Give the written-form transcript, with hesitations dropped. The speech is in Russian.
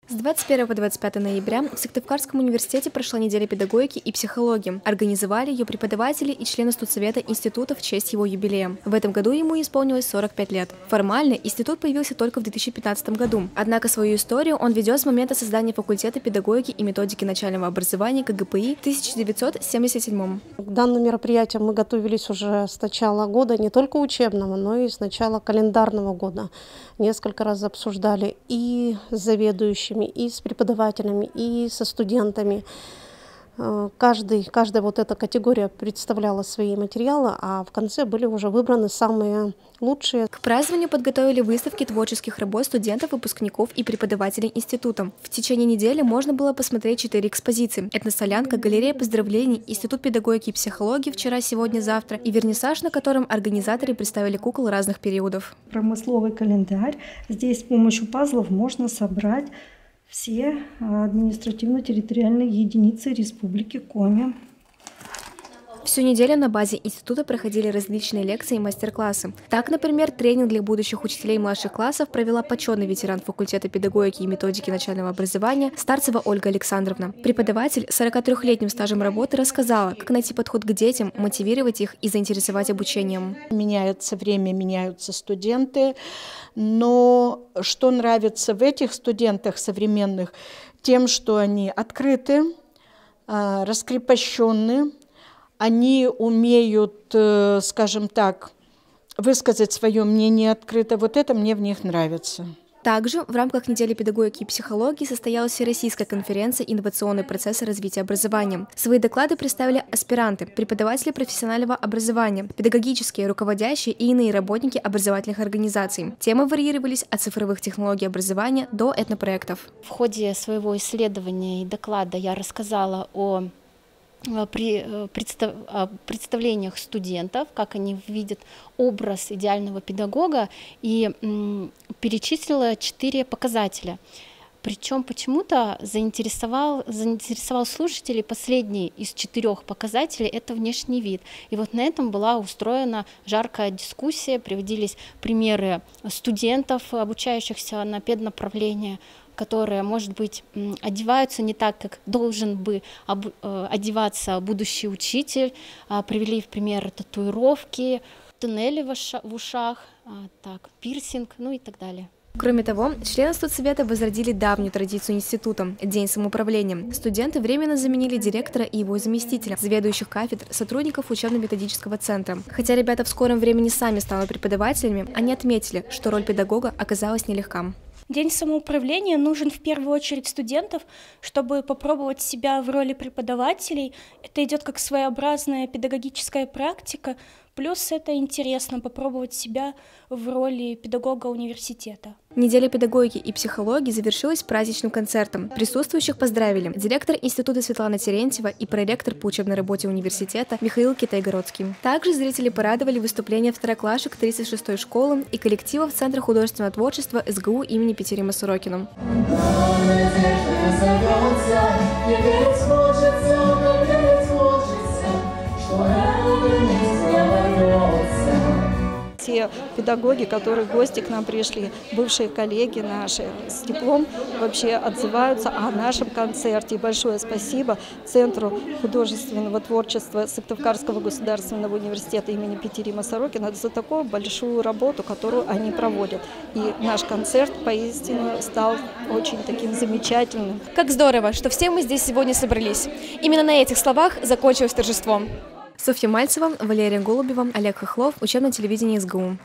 С 21 по 25 ноября в Сыктывкарском университете прошла неделя педагогики и психологии. Организовали ее преподаватели и члены студсовета института в честь его юбилея. В этом году ему исполнилось 45 лет. Формально институт появился только в 2015 году. Однако свою историю он ведет с момента создания факультета педагогики и методики начального образования КГПИ в 1977. К данным мероприятиям мы готовились уже с начала года, не только учебного, но и с начала календарного года. Несколько раз обсуждали и с заведующими, и с преподавателями, и со студентами. Каждая вот эта категория представляла свои материалы, а в конце были уже выбраны самые лучшие. К празднованию подготовили выставки творческих работ студентов, выпускников и преподавателей института. В течение недели можно было посмотреть 4 экспозиции: этносолянка, галерея поздравлений, Институт педагогики и психологии «Вчера, сегодня, завтра» и вернисаж, на котором организаторы представили кукол разных периодов. Промысловый календарь. Здесь с помощью пазлов можно собрать все административно-территориальные единицы Республики Коми. Всю неделю на базе института проходили различные лекции и мастер-классы. Так, например, тренинг для будущих учителей младших классов провела почетный ветеран факультета педагогики и методики начального образования Старцева Ольга Александровна. Преподаватель с 43-летним стажем работы рассказала, как найти подход к детям, мотивировать их и заинтересовать обучением. Меняется время, меняются студенты, но что нравится в этих студентах современных, тем, что они открыты, раскрепощенные. Они умеют, скажем так, высказать свое мнение открыто. Вот это мне в них нравится. Также в рамках недели педагогики и психологии состоялась Всероссийская конференция «Инновационные процессы развития образования». Свои доклады представили аспиранты, преподаватели профессионального образования, педагогические, руководящие и иные работники образовательных организаций. Темы варьировались от цифровых технологий образования до этнопроектов. В ходе своего исследования и доклада я рассказала о представлениях студентов, как они видят образ идеального педагога, и перечислила 4 показателя. Причем почему-то заинтересовал слушателей последний из 4 показателей – это внешний вид. И вот на этом была устроена жаркая дискуссия, приводились примеры студентов, обучающихся на педнаправление, которые, может быть, одеваются не так, как должен бы одеваться будущий учитель. Привели в пример татуировки, туннели в ушах, пирсинг, ну и так далее. Кроме того, члены студсовета возродили давнюю традицию института – День самоуправления. Студенты временно заменили директора и его заместителя, заведующих кафедр, сотрудников учебно-методического центра. Хотя ребята в скором времени сами станут преподавателями, они отметили, что роль педагога оказалась нелегка. День самоуправления нужен в первую очередь студентов, чтобы попробовать себя в роли преподавателей. Это идет как своеобразная педагогическая практика, плюс это интересно попробовать себя в роли педагога университета. Неделя педагогики и психологии завершилась праздничным концертом. Присутствующих поздравили директор института Светлана Терентьева и проректор по учебной работе университета Михаил Китай-Городский. Также зрители порадовали выступления второклашек 36-й школы и коллективов Центра художественного творчества СГУ имени Петерима Сорокина. Те педагоги, которые в гости к нам пришли, бывшие коллеги наши, с теплом вообще отзываются о нашем концерте. И большое спасибо Центру художественного творчества Сыктывкарского государственного университета имени Петерима Сорокина за такую большую работу, которую они проводят. И наш концерт поистине стал очень таким замечательным. Как здорово, что все мы здесь сегодня собрались. Именно на этих словах закончилось торжество. Софья Мальцева, Валерия Голубева, Олег Хохлов, учебное телевидение СГУ.